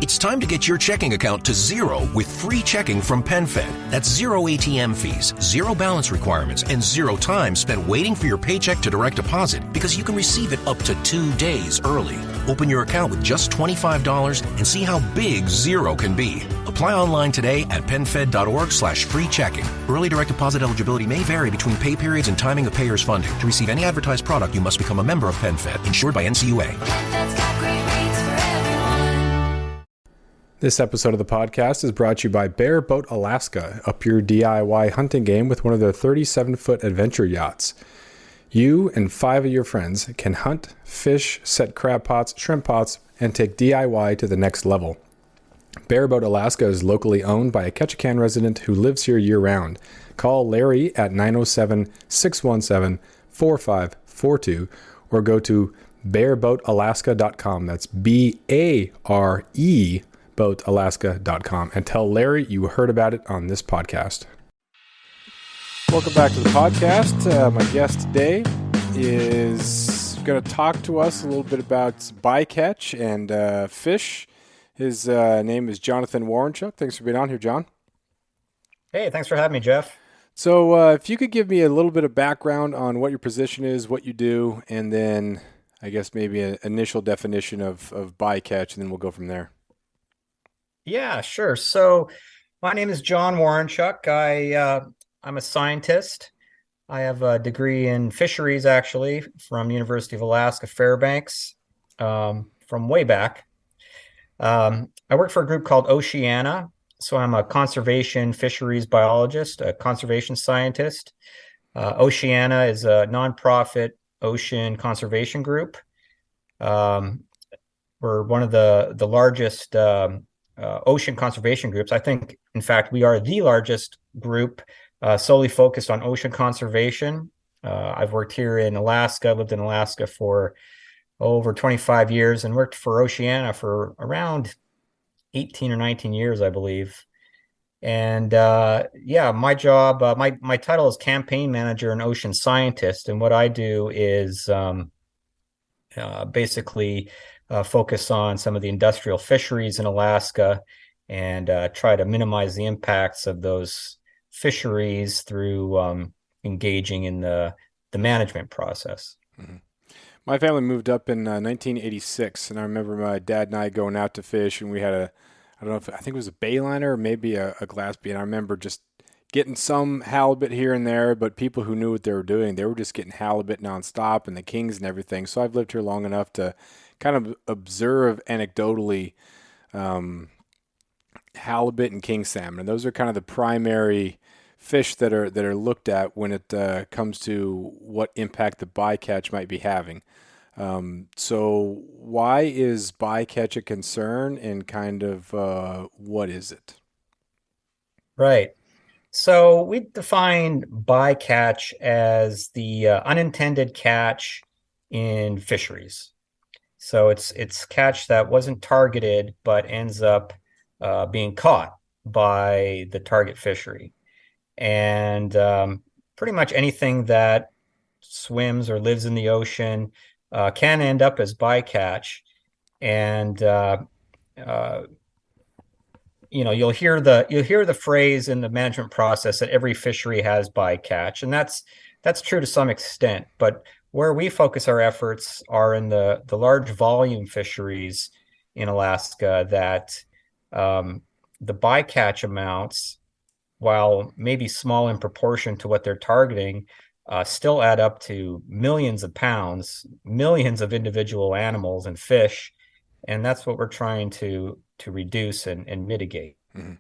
It's time to get your checking account to zero with free checking from PenFed. That's zero ATM fees, zero balance requirements, and zero time spent waiting for your paycheck to direct deposit because you can receive it up to 2 days early. Open your account with just $25 and see how big zero can be. Apply online today at PenFed.org/free checking. Early direct deposit eligibility may vary between pay periods and timing of payers' funding. To receive any advertised product, you must become a member of PenFed, insured by NCUA. This episode of the podcast is brought to you by Bareboat Alaska. Up your DIY hunting game with one of their 37-foot adventure yachts. You and 5 of your friends can hunt, fish, set crab pots, shrimp pots, and take DIY to the next level. Bareboat Alaska is locally owned by a Ketchikan resident who lives here year-round. Call Larry at 907-617-4542 or go to bareboatalaska.com. That's B-A-R-E boatalaska.com and tell Larry you heard about it on this podcast. Welcome back to the podcast. My guest today is going to talk to us a little bit about bycatch and fish. His name is Jonathan Warrenchuk. Thanks for being on here, John. Hey, thanks for having me, Jeff. So if you could give me a little bit of background on what your position is, what you do, and then I guess maybe an initial definition of bycatch, and then we'll go from there. Yeah, sure. So my name is Jon Warrenchuk. I'm a scientist. I have a degree in fisheries, actually, from University of Alaska Fairbanks, from way back. I work for a group called Oceana. So I'm a conservation fisheries biologist, a conservation scientist. Oceana is a nonprofit ocean conservation group. We're one of the largest ocean conservation groups. I think, in fact, we are the largest group solely focused on ocean conservation. I've worked here in Alaska, lived in Alaska for over 25 years and worked for Oceana for around 18 or 19 years, I believe. And my job, my title is campaign manager and ocean scientist. And what I do is basically focus on some of the industrial fisheries in Alaska and try to minimize the impacts of those fisheries through engaging in the management process. Mm-hmm. My family moved up in 1986, and I remember my dad and I going out to fish, and we had I think it was a bayliner or maybe a glass bead. And I remember just getting some halibut here and there, but people who knew what they were doing, they were just getting halibut nonstop and the kings and everything. So I've lived here long enough to kind of observe anecdotally halibut and king salmon. And those are kind of the primary fish that are looked at when it comes to what impact the bycatch might be having. So why is bycatch a concern, and kind of what is it? Right. So we define bycatch as the unintended catch in fisheries. So it's catch that wasn't targeted but ends up being caught by the target fishery. And pretty much anything that swims or lives in the ocean can end up as bycatch. And you'll hear the phrase in the management process that every fishery has bycatch, and that's true to some extent. But where we focus our efforts are in the large volume fisheries in Alaska that the bycatch amounts, while maybe small in proportion to what they're targeting, still add up to millions of pounds, millions of individual animals and fish. And that's what we're trying to reduce and mitigate. Mm-hmm.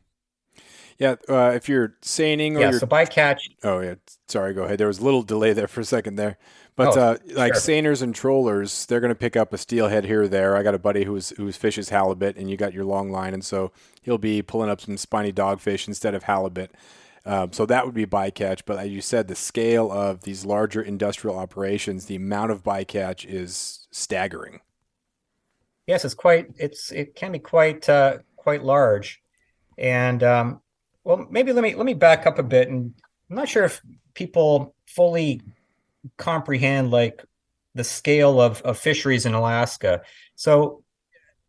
Yeah, if you're seining or so bycatch. Oh yeah, sorry, go ahead. There was a little delay there for a second there. But like sure. Seiners and trollers, they're going to pick up a steelhead here or there. I got a buddy who's fishes halibut, and you got your long line, and so he'll be pulling up some spiny dogfish instead of halibut. So that would be bycatch. But as you said, the scale of these larger industrial operations, the amount of bycatch is staggering. Yes, it can be quite large. And well, maybe let me back up a bit. And I'm not sure if people fully comprehend like the scale of fisheries in Alaska. So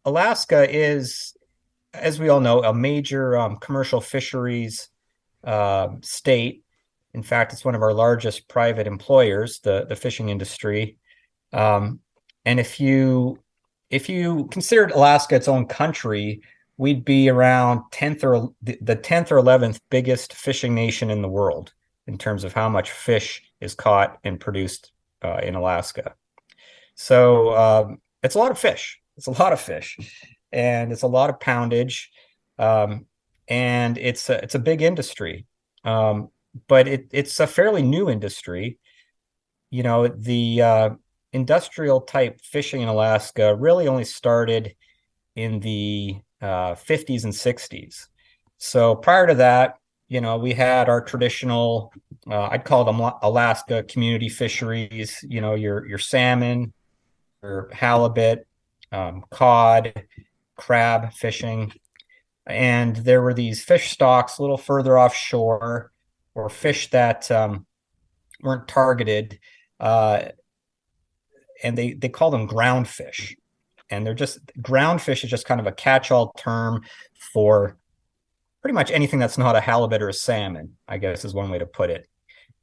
Alaska is as we all know, a major commercial fisheries state. In fact, it's one of our largest private employers, the fishing industry. Um, and if you considered Alaska its own country, we'd be around 10th or the 10th or 11th biggest fishing nation in the world in terms of how much fish is caught and produced in Alaska. So it's a lot of fish. It's a lot of fish, and it's a lot of poundage, um, and it's a big industry. Um, but it's a fairly new industry. The industrial type fishing in Alaska really only started in the 50s and 60s. So prior to that, we had our traditional, I'd call them Alaska community fisheries, your salmon, your halibut, cod, crab fishing. And there were these fish stocks a little further offshore, or fish that weren't targeted. Uh, and they call them ground fish. And they're just ground fish is just kind of a catch-all term for pretty much anything that's not a halibut or a salmon, I guess is one way to put it.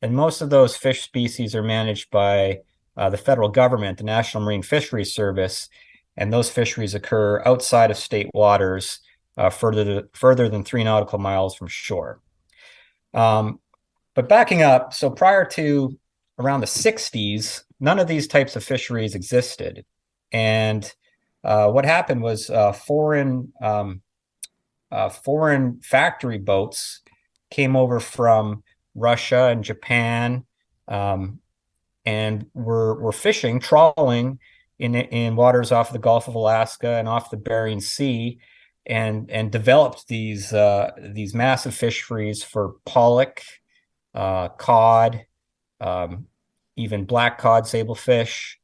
And most of those fish species are managed by the federal government, the National Marine Fisheries Service, and those fisheries occur outside of state waters, further than 3 nautical miles from shore. But backing up, so prior to around the 60s, none of these types of fisheries existed. And what happened was foreign factory boats came over from Russia and Japan, and were fishing, trawling in waters off the Gulf of Alaska and off the Bering Sea, and developed these massive fisheries for pollock, cod, even black cod, sablefish,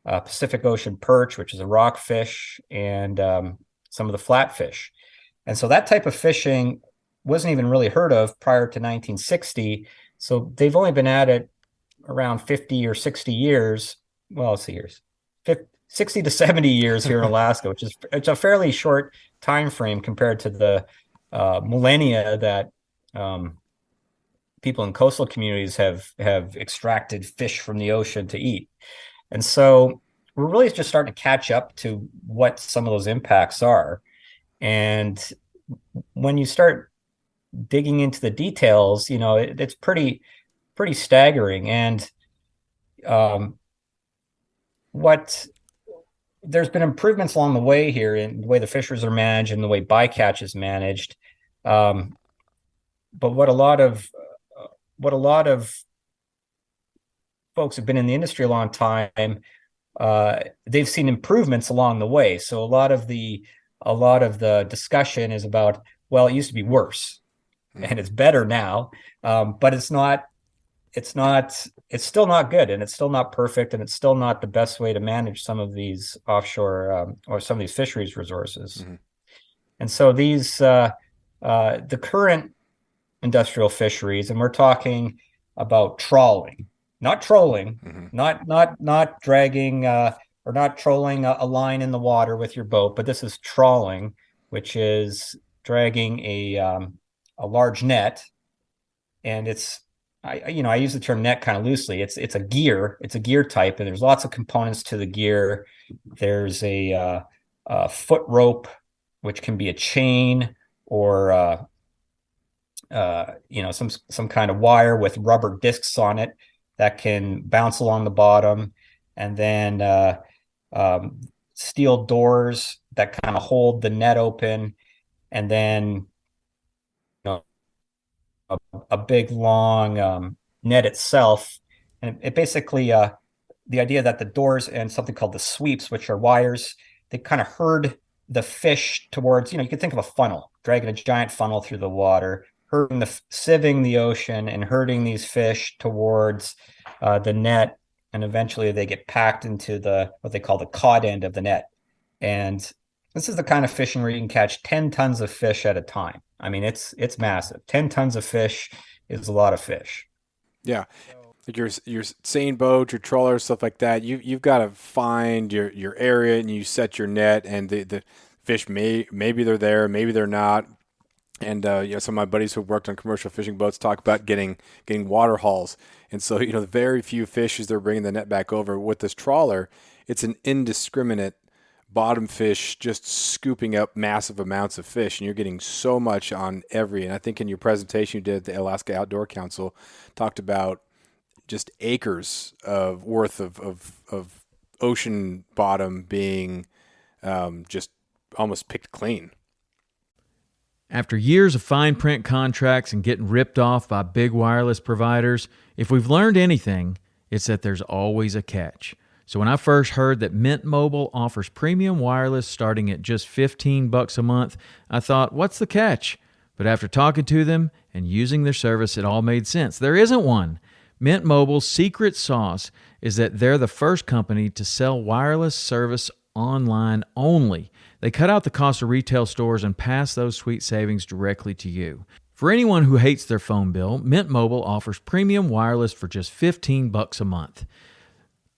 Pacific Ocean perch, which is a rockfish, and some of the flatfish. And so that type of fishing wasn't even really heard of prior to 1960. So they've only been at it around 50 or 60 years. Well, let's see, years, 60 to 70 years here in Alaska, it's a fairly short time frame compared to the millennia that people in coastal communities have extracted fish from the ocean to eat. And so we're really just starting to catch up to what some of those impacts are. And when you start digging into the details, it's pretty staggering. And what there's been improvements along the way here in the way the fisheries are managed and the way bycatch is managed. But what a lot of folks have been in the industry a long time, they've seen improvements along the way. So a lot of the discussion is about, well, it used to be worse and it's better now. But it's still not good, and it's still not perfect, and it's still not the best way to manage some of these offshore or some of these fisheries resources. Mm-hmm. And so the current industrial fisheries, and we're talking about trawling, not trolling, mm-hmm. not dragging or not trolling a line in the water with your boat, but this is trawling, which is dragging a large net. And I use the term net kind of loosely. It's a gear type, and there's lots of components to the gear. There's a foot rope, which can be a chain, or some kind of wire with rubber discs on it that can bounce along the bottom, and then steel doors that kind of hold the net open, and then a big long net itself. And it basically the idea that the doors and something called the sweeps, which are wires, they kind of herd the fish towards, you can think of a funnel, dragging a giant funnel through the water, sieving the ocean and herding these fish towards the net, and eventually they get packed into what they call the cod end of the net. And this is the kind of fishing where you can catch 10 tons of fish at a time. I mean, it's massive. 10 tons of fish is a lot of fish. Yeah. Like your seine boat, your trawler, stuff like that. You've got to find your area, and you set your net, and the fish maybe they're there, maybe they're not. And some of my buddies who worked on commercial fishing boats talk about getting water hauls. And so, the very few fish as they're bringing the net back over. With this trawler, it's an indiscriminate bottom fish just scooping up massive amounts of fish, and you're getting so much on every. And I think in your presentation you did at the Alaska Outdoor Council, talked about just acres of worth of ocean bottom being just almost picked clean. After years of fine print contracts and getting ripped off by big wireless providers, if we've learned anything, it's that there's always a catch. So when I first heard that Mint Mobile offers premium wireless starting at just $15 a month, I thought, what's the catch? But after talking to them and using their service, it all made sense. There isn't one. Mint Mobile's secret sauce is that they're the first company to sell wireless service online only. They cut out the cost of retail stores and pass those sweet savings directly to you. For anyone who hates their phone bill, Mint Mobile offers premium wireless for just $15 a month.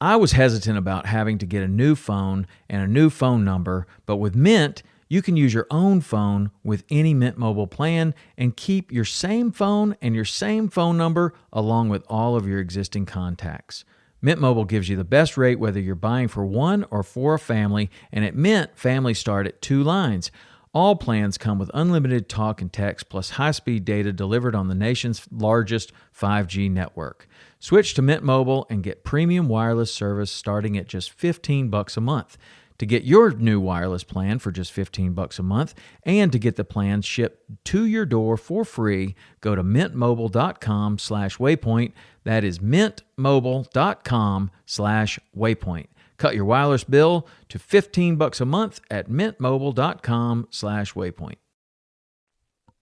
I was hesitant about having to get a new phone and a new phone number, but with Mint, you can use your own phone with any Mint Mobile plan and keep your same phone and your same phone number along with all of your existing contacts. Mint Mobile gives you the best rate whether you're buying for one or for a family, and at Mint, families start at 2 lines. All plans come with unlimited talk and text plus high-speed data delivered on the nation's largest 5G network. Switch to Mint Mobile and get premium wireless service starting at just $15 a month. To get your new wireless plan for just $15 a month and to get the plan shipped to your door for free, go to mintmobile.com/waypoint. That is mintmobile.com/waypoint. Cut your wireless bill to $15 a month at mintmobile.com/waypoint.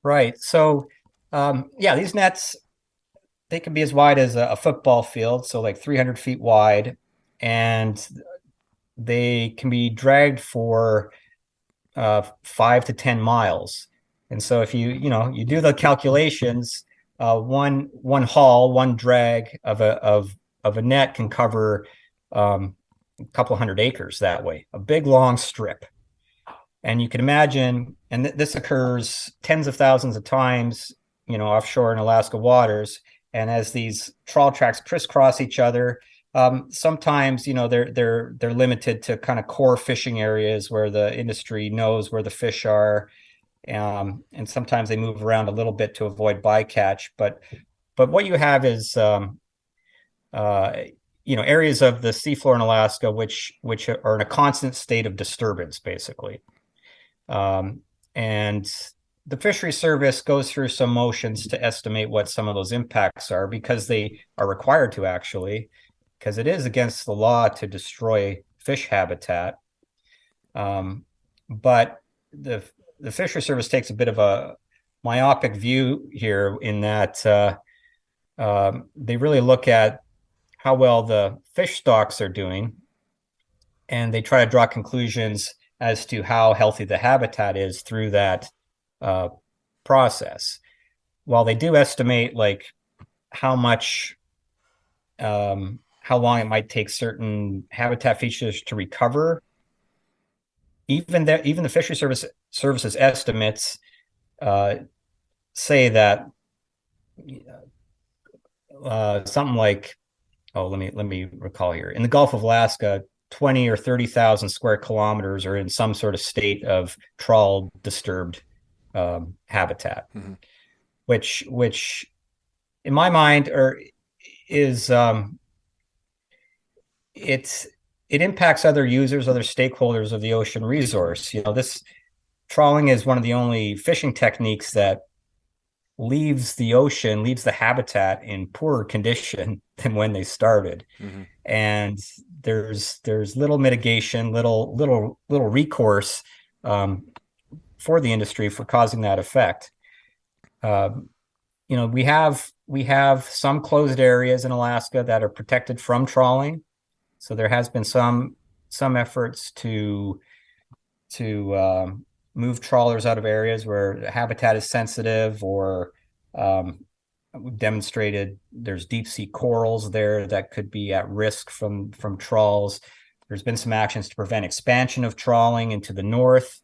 Right. So, these nets, they can be as wide as a football field, so like 300 feet wide, and they can be dragged for 5 to 10 miles. And so if you do the calculations, one haul, one drag of a net can cover a couple hundred acres that way, a big long strip. And you can imagine, and this occurs tens of thousands of times, offshore in Alaska waters. And as these trawl tracks crisscross each other, sometimes, they're limited to kind of core fishing areas where the industry knows where the fish are. And sometimes they move around a little bit to avoid bycatch. But what you have is, areas of the seafloor in Alaska, which are in a constant state of disturbance, basically. And the Fisheries Service goes through some motions to estimate what some of those impacts are, because they are required to, actually, because it is against the law to destroy fish habitat. But the Fisheries Service takes a bit of a myopic view here in that they really look at how well the fish stocks are doing, and they try to draw conclusions as to how healthy the habitat is through that process. While they do estimate like how long it might take certain habitat features to recover, even the Fisheries Service's estimates say that something like, let me recall here, in the Gulf of Alaska, 20 or 30,000 square kilometers are in some sort of state of trawl disturbed habitat, mm-hmm. which in my mind is it impacts other users, other stakeholders of the ocean resource. This trawling is one of the only fishing techniques that leaves the habitat in poorer condition than when they started. Mm-hmm. And there's little mitigation, little recourse for the industry for causing that effect. We have some closed areas in Alaska that are protected from trawling. So there has been some efforts to move trawlers out of areas where the habitat is sensitive, or we've demonstrated there's deep sea corals there that could be at risk from trawls. There's been some actions to prevent expansion of trawling into the north.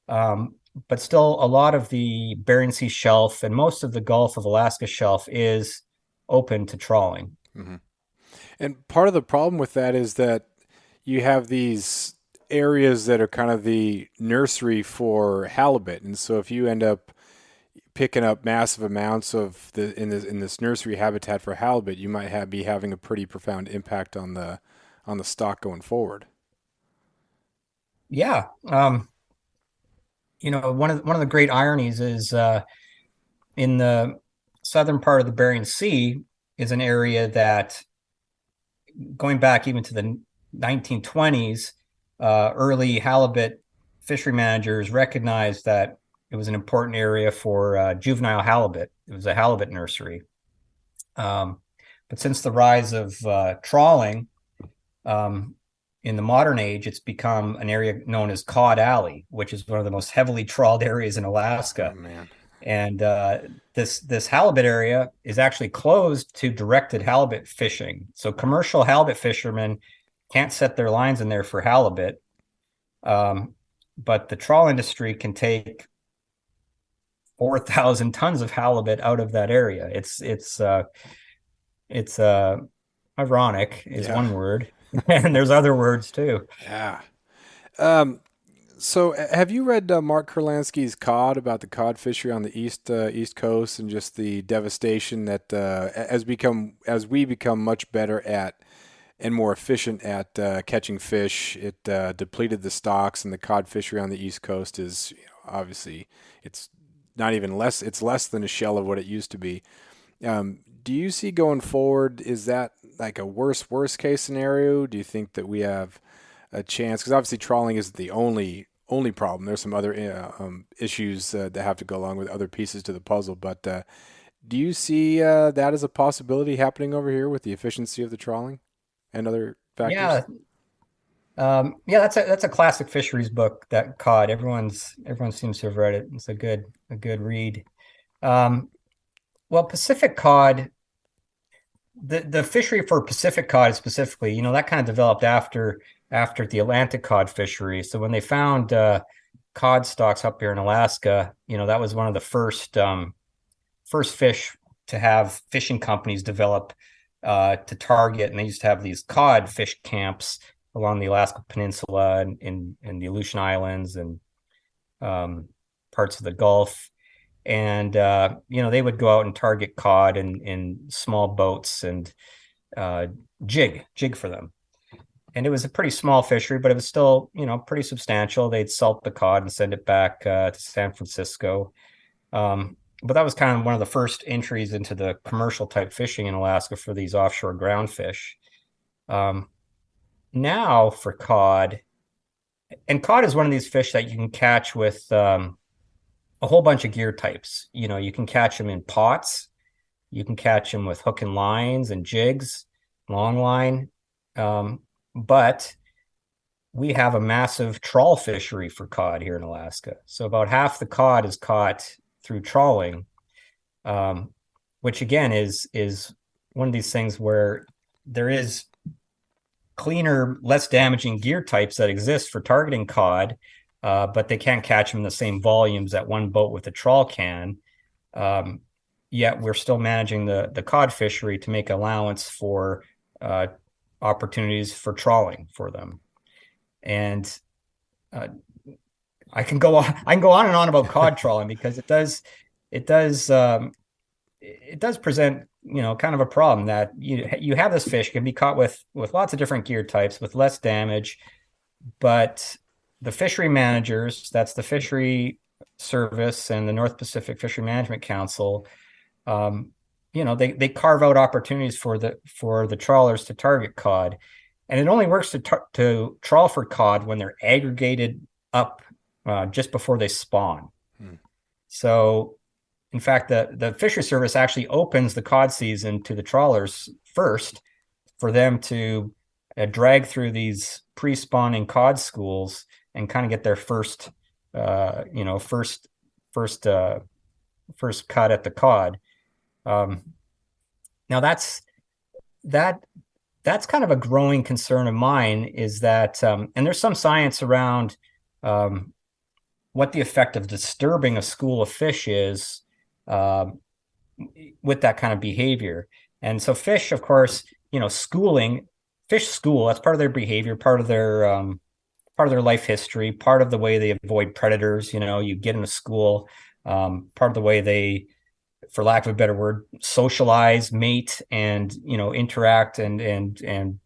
But still, a lot of the Bering Sea shelf and most of the Gulf of Alaska shelf is open to trawling. Mm-hmm. And part of the problem with that is that you have these areas that are kind of the nursery for halibut, and so if you end up picking up massive amounts of in this nursery habitat for halibut, you might be having a pretty profound impact on the stock going forward. Yeah, one of the great ironies is in the southern part of the Bering Sea is an area that, going back even to the 1920s, early halibut fishery managers recognized that it was an important area for juvenile halibut. It was a halibut nursery. But since the rise of trawling in the modern age, it's become an area known as Cod Alley, which is one of the most heavily trawled areas in Alaska. Oh, man. And this halibut area is actually closed to directed halibut fishing. So commercial halibut fishermen can't set their lines in there for halibut. But the trawl industry can take 4,000 tons of halibut out of that area. It's ironic is one word, and there's other words too. Yeah. So have you read Mark Kurlansky's Cod, about the cod fishery on the east coast, and just the devastation that as we become much better at and more efficient at catching fish, it depleted the stocks, and the cod fishery on the east coast is obviously it's not even less. It's less than a shell of what it used to be. Do you see going forward, is that like a worst case scenario? Do you think that we have a chance? Because obviously trawling isn't the only problem. There's some other issues that have to go along with other pieces to the puzzle. But do you see that as a possibility happening over here with the efficiency of the trawling and other factors? Yeah, that's a classic fisheries book, that Cod. Everyone seems to have read it. It's a good read. Well, Pacific cod, the fishery for Pacific cod specifically, that kind of developed after the Atlantic cod fishery. So when they found cod stocks up here in Alaska, that was one of the first fish to have fishing companies develop to target. And they used to have these cod fish camps along the Alaska Peninsula and in the Aleutian Islands and parts of the Gulf. And, they would go out and target cod in small boats and jig for them. And it was a pretty small fishery, but it was still, pretty substantial. They'd salt the cod and send it back to San Francisco. But that was kind of one of the first entries into the commercial type fishing in Alaska for these offshore ground fish. Now for cod, and cod is one of these fish that you can catch with a whole bunch of gear types. You can catch them in pots. You can catch them with hook and lines and jigs, long line. But we have a massive trawl fishery for cod here in Alaska. So about half the cod is caught through trawling, which again is one of these things where there is cleaner, less damaging gear types that exist for targeting cod, but they can't catch them in the same volumes that one boat with a trawl can. Yet we're still managing the cod fishery to make allowance for opportunities for trawling for them. And I can go on and on about cod trawling because it does present kind of a problem that you have this fish can be caught with lots of different gear types with less damage, but the fishery managers, that's the Fishery Service and the North Pacific Fishery Management Council, they carve out opportunities for the trawlers to target cod, and it only works to trawl for cod when they're aggregated up just before they spawn. So, in fact, the Fishery Service actually opens the cod season to the trawlers first for them to drag through these pre-spawning cod schools and kind of get their first cut at the cod. Now that's kind of a growing concern of mine, is that, and there's some science around what the effect of disturbing a school of fish is with that kind of behavior. And so fish, of course, fish school, that's part of their behavior, part of their life history, part of the way they avoid predators. You get into school, part of the way they, for lack of a better word, socialize, mate, and interact and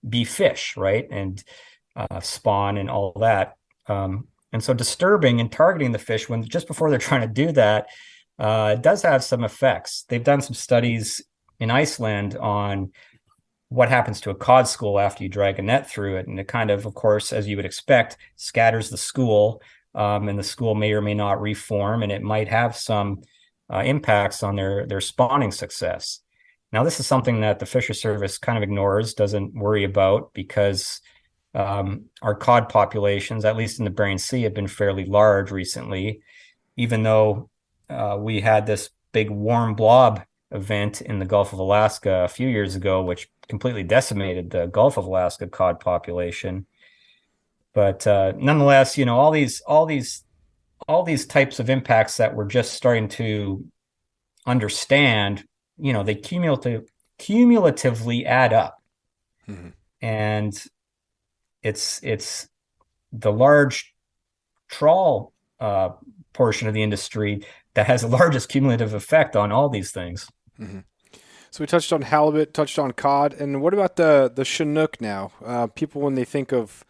be fish, right? And spawn and all that. And so disturbing and targeting the fish when just before they're trying to do that does have some effects. They've done some studies in Iceland on what happens to a cod school after you drag a net through it. And it kind of course, as you would expect, scatters the school, and the school may or may not reform, and it might have some impacts on their spawning success. Now, this is something that the Fisheries Service kind of ignores, doesn't worry about, because our cod populations, at least in the Bering Sea, have been fairly large recently, even though we had this big warm blob event in the Gulf of Alaska a few years ago, which completely decimated the Gulf of Alaska cod population. But nonetheless, all these types of impacts that we're just starting to understand, they cumulatively add up. Mm-hmm. And it's the large trawl portion of the industry that has the largest cumulative effect on all these things. Mm-hmm. So we touched on halibut, touched on cod, and what about the Chinook now? People, when they think of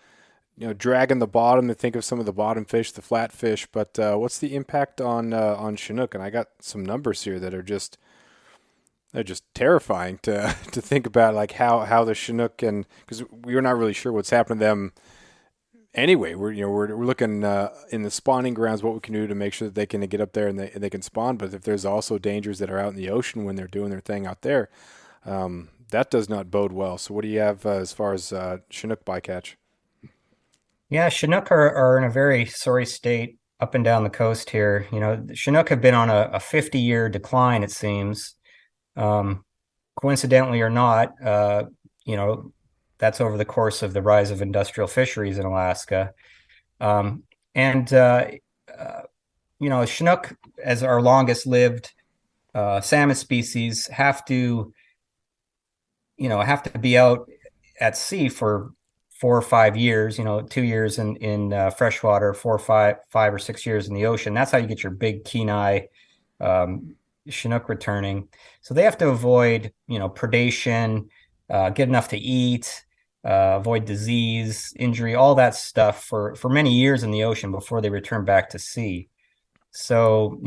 dragging the bottom, they think of some of the bottom fish, the flat fish, but what's the impact on Chinook? And I got some numbers here that are just terrifying to think about, like how the Chinook can, because we're not really sure what's happened to them anyway. We're looking in the spawning grounds, what we can do to make sure that they can get up there and they can spawn. But if there's also dangers that are out in the ocean when they're doing their thing out there, that does not bode well. So what do you have as far as Chinook bycatch? Yeah, Chinook are in a very sorry state up and down the coast here. Chinook have been on a 50-year decline, it seems. Coincidentally or not, that's over the course of the rise of industrial fisheries in Alaska. Chinook, as our longest lived salmon species, have to be out at sea for 4 or 5 years, 2 years in freshwater, 4 or 5 or 6 years in the ocean. That's how you get your big Kenai Chinook returning. So they have to avoid, predation, get enough to eat, avoid disease, injury, all that stuff for many years in the ocean before they return back to sea. So,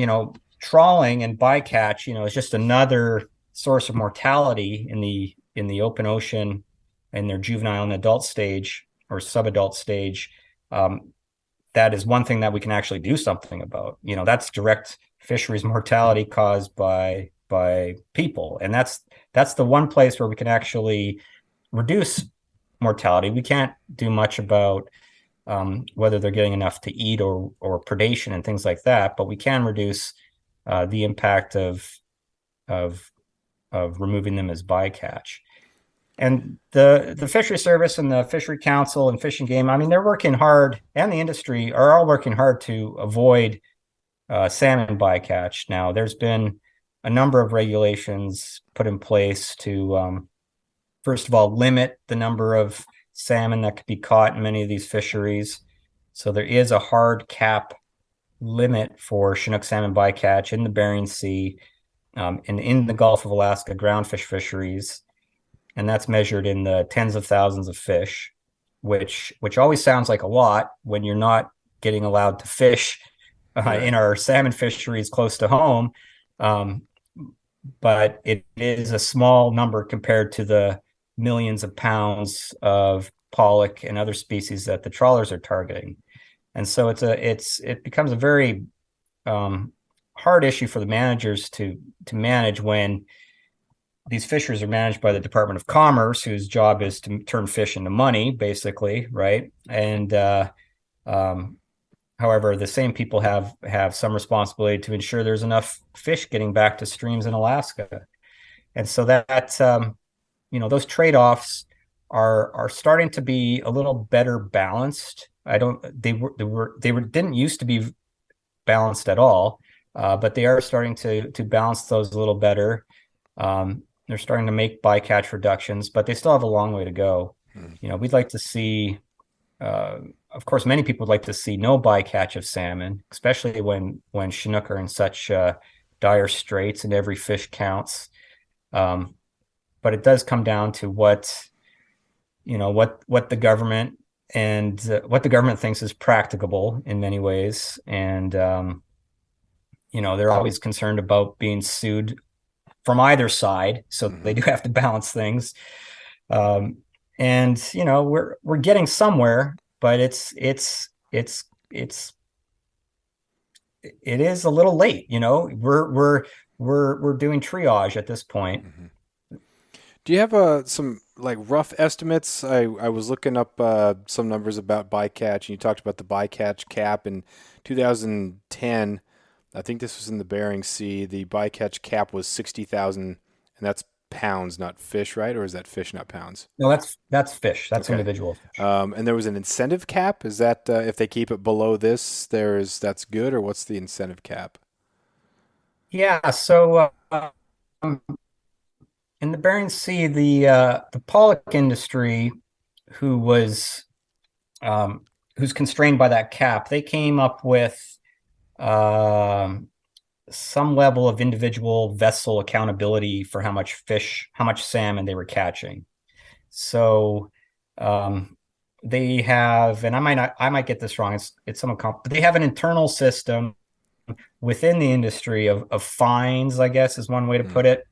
trawling and bycatch, is just another source of mortality in the open ocean in their juvenile and adult stage or subadult stage. That is one thing that we can actually do something about. That's direct fisheries mortality caused by people. And that's the one place where we can actually reduce mortality. We can't do much about whether they're getting enough to eat or predation and things like that, but we can reduce the impact of removing them as bycatch. And the Fisheries Service and the Fishery Council and Fish and Game, they're working hard, and the industry are all working hard to avoid salmon bycatch. Now, there's been a number of regulations put in place to, first of all, limit the number of salmon that could be caught in many of these fisheries. So there is a hard cap limit for Chinook salmon bycatch in the Bering Sea and in the Gulf of Alaska groundfish fisheries. And that's measured in the tens of thousands of fish, which always sounds like a lot when you're not getting allowed to fish in our salmon fisheries close to home. But it is a small number compared to the millions of pounds of pollock and other species that the trawlers are targeting. And so it becomes a very hard issue for the managers to manage when these fisheries are managed by the Department of Commerce, whose job is to turn fish into money, basically, right? And however, the same people have some responsibility to ensure there's enough fish getting back to streams in Alaska. And so that those trade-offs are starting to be a little better balanced didn't used to be balanced at all, but they are starting to balance those a little better. They're starting to make bycatch reductions, but they still have a long way to go. We'd like to see, of course, many people would like to see no bycatch of salmon, especially when Chinook are in such dire straits and every fish counts. But it does come down to what the government and what the government thinks is practicable in many ways. And, they're always concerned about being sued from either side. So they do have to balance things. And, we're getting somewhere, but it is a little late. We're doing triage at this point. Do you have some like rough estimates? I was looking up some numbers about bycatch, and you talked about the bycatch cap in 2010. I think this was in the Bering Sea. The bycatch cap was 60,000, and that's pounds, not fish, right? Or is that fish, not pounds? No, that's fish. That's okay. Individual fish. And there was an incentive cap. Is that if they keep it below this, that's good, or what's the incentive cap? Yeah. So in the Bering Sea, the pollock industry, who's constrained by that cap, they came up with some level of individual vessel accountability for how much salmon they were catching. So they have, and I might get this wrong. It's somewhat but they have an internal system within the industry of fines, I guess is one way to put it.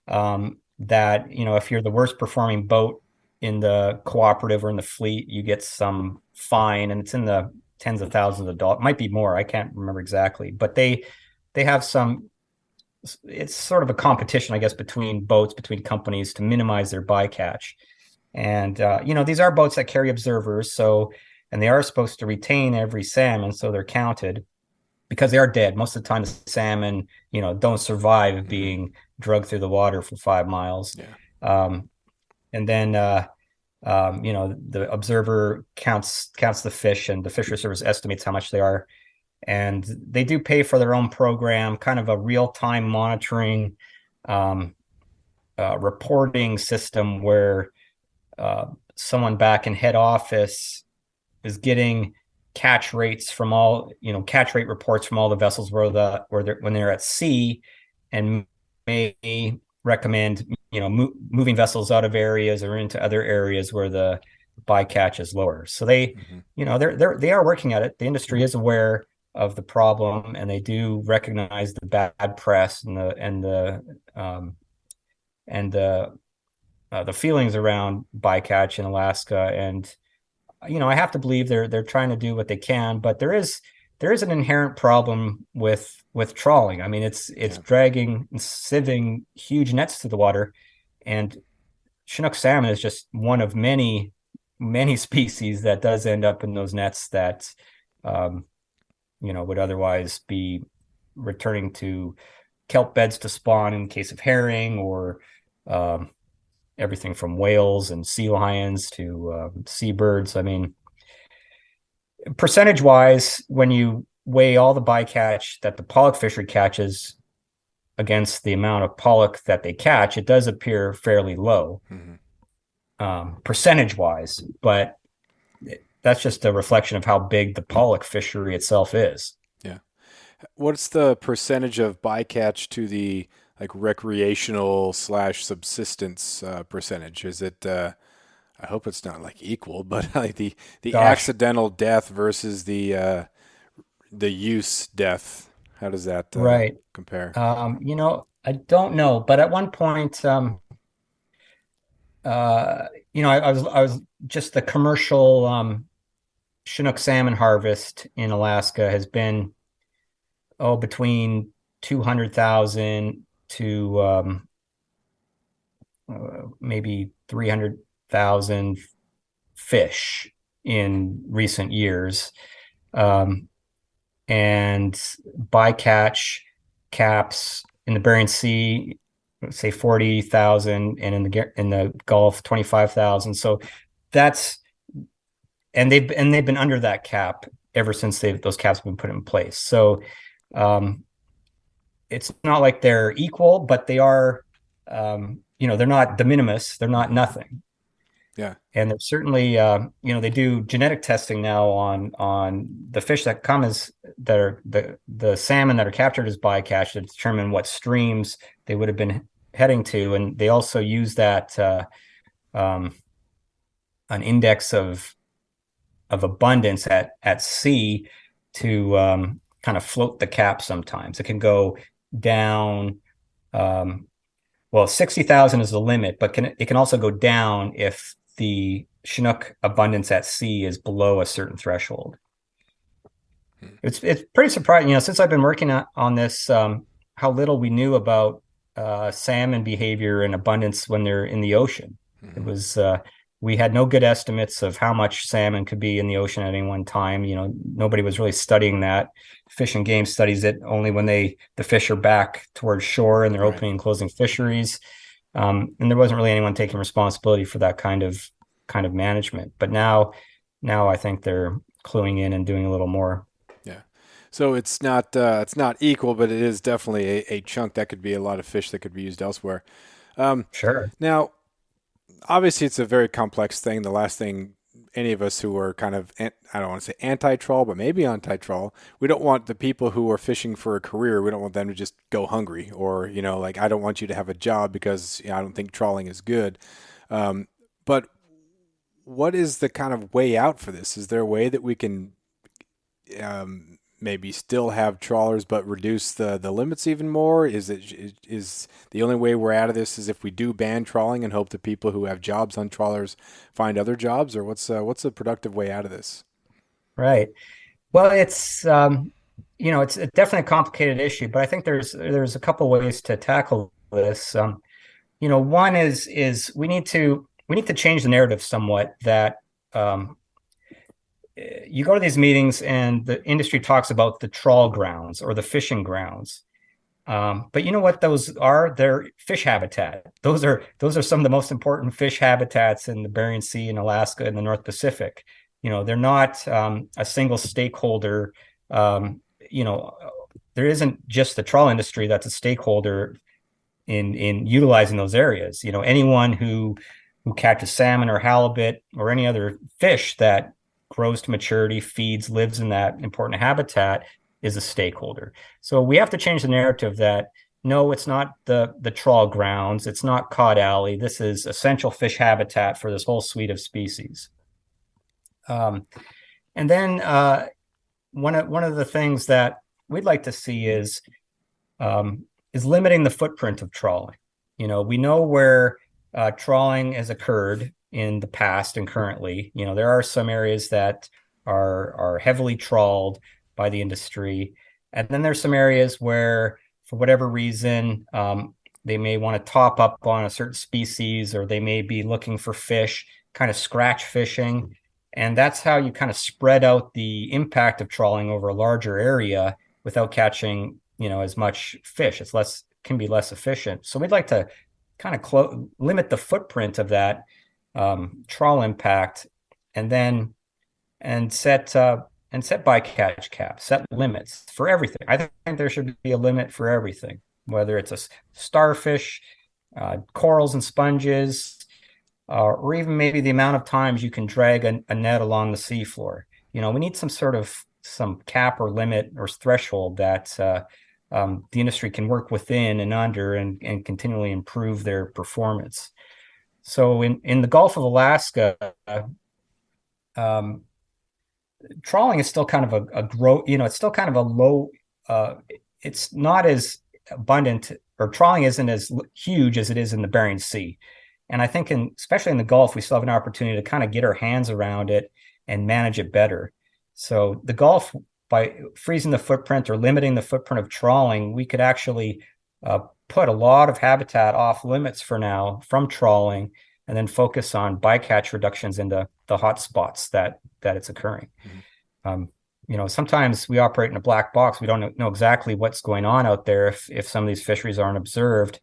That, if you're the worst performing boat in the cooperative or in the fleet, you get some fine, and it's in the tens of thousands of dollars. It might be more. I can't remember exactly, but they have it's sort of a competition, I guess, between companies to minimize their bycatch. And, these are boats that carry observers. And they are supposed to retain every salmon. So they're counted because they are dead. Most of the time, the salmon, don't survive being drugged through the water for 5 miles. Yeah. And then, the observer counts the fish, and the fishery service estimates how much they are. And they do pay for their own program, kind of a real-time monitoring reporting system where someone back in head office is getting catch rate reports from all the vessels when they're at sea, and may recommend moving vessels out of areas or into other areas where the bycatch is lower. So they are working at it. The industry is aware of the problem, and they do recognize the bad press and the feelings around bycatch in Alaska. And I have to believe they're trying to do what they can, but there is an inherent problem with trawling. I mean, it's dragging and sieving huge nets through the water, and Chinook salmon is just one of many species that does end up in those nets that would otherwise be returning to kelp beds to spawn in case of herring, or everything from whales and sea lions to seabirds. I mean, percentage wise, when you weigh all the bycatch that the pollock fishery catches against the amount of pollock that they catch, it does appear fairly low, percentage wise, but that's just a reflection of how big the pollock fishery itself is. Yeah. What's the percentage of bycatch to the recreational / subsistence percentage? Is it I hope it's not equal, but the accidental death versus the use death, how does that compare? I don't know, but at one point, I was just the commercial Chinook salmon harvest in Alaska has been between 200,000 to maybe 300,000 fish in recent years. And bycatch caps in the Bering Sea, say 40,000, and in the Gulf 25,000. So that's they've been under that cap ever since those caps have been put in place. So it's not like they're equal, but they are, they're not de minimis. They're not nothing. Yeah. And they're certainly, they do genetic testing now on the fish that are the salmon that are captured as bycatch to determine what streams they would have been heading to. And they also use that, an index of abundance at sea to kind of float the cap sometimes. It can go down, 60,000 is the limit, but it can also go down if the Chinook abundance at sea is below a certain threshold. It's pretty surprising, since I've been working on this, how little we knew about salmon behavior and abundance when they're in the ocean. It was we had no good estimates of how much salmon could be in the ocean at any one time. Nobody was really studying that. Fish and Game studies it only when the fish are back towards shore and they're opening and closing fisheries. And there wasn't really anyone taking responsibility for that kind of management. But now I think they're cluing in and doing a little more. Yeah. So it's not equal, but it is definitely a chunk that could be a lot of fish that could be used elsewhere. Sure. Now, obviously, it's a very complex thing. The last thing any of us who are kind of, I don't want to say anti-trawl, but maybe anti-trawl, we don't want the people who are fishing for a career, we don't want them to just go hungry, or, I don't want you to have a job because I don't think trawling is good. But what is the kind of way out for this? Is there a way that we can maybe still have trawlers but reduce the limits even more? Is the only way we're out of this is if we do ban trawling and hope that people who have jobs on trawlers find other jobs, or what's a productive way out of this? Right. Well, it's it's definitely a complicated issue, but I think there's a couple ways to tackle this. One is we need to change the narrative somewhat that you go to these meetings and the industry talks about the trawl grounds or the fishing grounds. But you know what those are? They're fish habitat. Those are some of the most important fish habitats in the Bering Sea and Alaska and the North Pacific. They're not a single stakeholder. There isn't just the trawl industry that's a stakeholder in utilizing those areas. Anyone who catches salmon or halibut or any other fish that grows to maturity, feeds, lives in that important habitat is a stakeholder. So we have to change the narrative that no, it's not the trawl grounds, it's not cod alley. This is essential fish habitat for this whole suite of species. And then one of the things that we'd like to see is limiting the footprint of trawling. We know where trawling has occurred in the past and currently. There are some areas that are heavily trawled by the industry, and then there's some areas where, for whatever reason, they may want to top up on a certain species, or they may be looking for fish, kind of scratch fishing, and that's how you kind of spread out the impact of trawling over a larger area without catching as much fish. Can be less efficient. So we'd like to kind of limit the footprint of that trawl impact, and set bycatch caps, set limits for everything. I think there should be a limit for everything, whether it's a starfish, corals and sponges, or even maybe the amount of times you can drag a net along the seafloor. We need some cap or limit or threshold that the industry can work within and under and continually improve their performance. So in the Gulf of Alaska, trawling is still kind of it's still kind of a low, it's not as abundant, or trawling isn't as huge as it is in the Bering Sea. And I think especially in the Gulf, we still have an opportunity to kind of get our hands around it and manage it better. So the Gulf, by freezing the footprint or limiting the footprint of trawling, we could actually put a lot of habitat off limits for now from trawling, and then focus on bycatch reductions in the hot spots that it's occurring. Mm-hmm. Sometimes we operate in a black box. We don't know exactly what's going on out there if some of these fisheries aren't observed.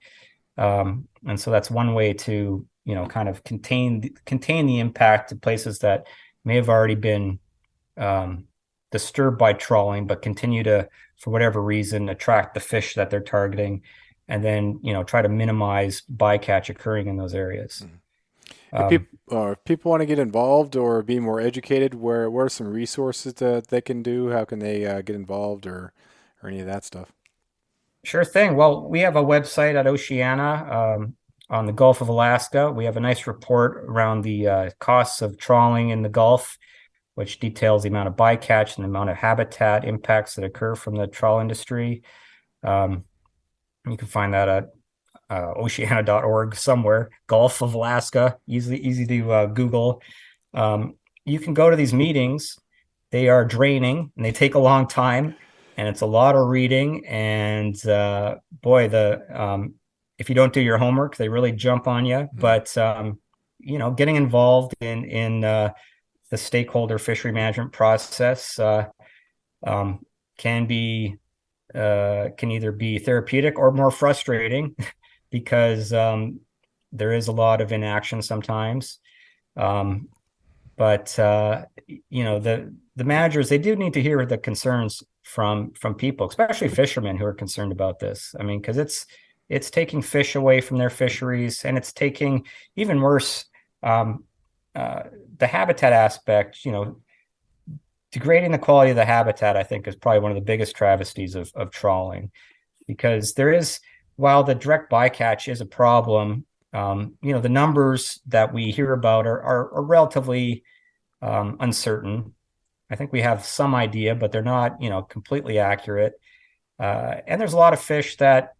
And so that's one way to, kind of contain the impact to places that may have already been disturbed by trawling, but continue to, for whatever reason, attract the fish that they're targeting, and then try to minimize bycatch occurring in those areas. If people want to get involved or be more educated, where are some resources that they can do? How can they get involved or any of that stuff? Sure thing. Well, we have a website at Oceana on the Gulf of Alaska. We have a nice report around the costs of trawling in the Gulf, which details the amount of bycatch and the amount of habitat impacts that occur from the trawl industry. You can find that at oceana.org somewhere. Gulf of Alaska, easy to Google. You can go to these meetings. They are draining and they take a long time, and it's a lot of reading. And boy, if you don't do your homework, they really jump on you. But getting involved in the stakeholder fishery management process can either be therapeutic or more frustrating because there is a lot of inaction sometimes. But the managers, they do need to hear the concerns from people, especially fishermen who are concerned about this. I mean, because it's taking fish away from their fisheries, and it's taking, even worse, the habitat aspect, degrading the quality of the habitat, I think, is probably one of the biggest travesties of trawling, because while the direct bycatch is a problem, the numbers that we hear about are relatively uncertain. I think we have some idea, but they're not, completely accurate. And there's a lot of fish that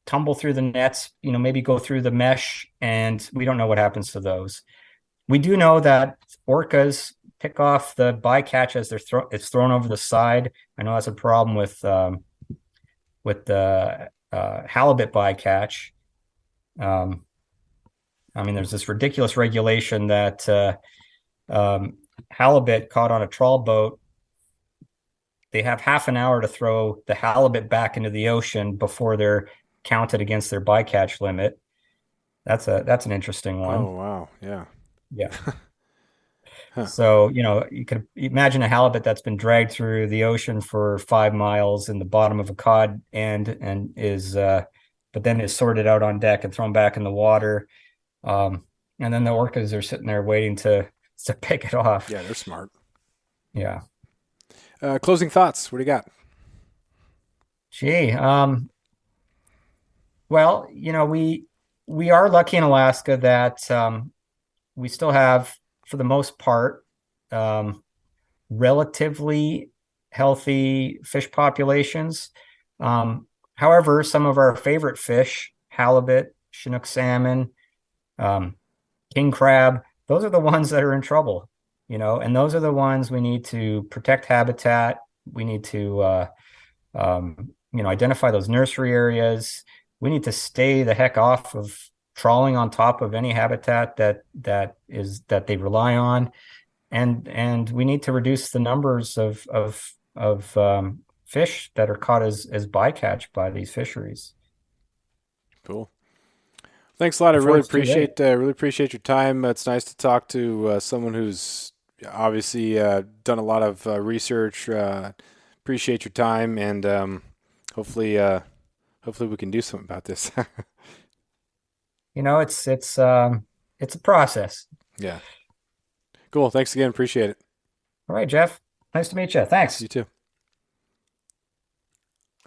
tumble through the nets, maybe go through the mesh, and we don't know what happens to those. We do know that orcas pick off the bycatch as it's thrown over the side. I know that's a problem with the halibut bycatch. There's this ridiculous regulation that halibut caught on a trawl boat, they have half an hour to throw the halibut back into the ocean before they're counted against their bycatch limit. That's an interesting one. Oh, wow. Yeah. Yeah. Huh. So, you could imagine a halibut that's been dragged through the ocean for 5 miles in the bottom of a cod and but then is sorted out on deck and thrown back in the water. And then the orcas are sitting there waiting to pick it off. Yeah, they're smart. Yeah. Closing thoughts. What do you got? Gee, well, we are lucky in Alaska that we still have, for the most part, relatively healthy fish populations. However, some of our favorite fish, halibut, Chinook salmon, king crab, those are the ones that are in trouble, and those are the ones we need to protect habitat. We need to, identify those nursery areas. We need to stay the heck off of trawling on top of any habitat that they rely on, and we need to reduce the numbers of fish that are caught as bycatch by these fisheries. Cool. Thanks a lot. I really appreciate your time. It's nice to talk to someone who's obviously done a lot of research. Appreciate your time, and hopefully we can do something about this. It's a process. Yeah. Cool. Thanks again. Appreciate it. All right, Jeff. Nice to meet you. Thanks. You too.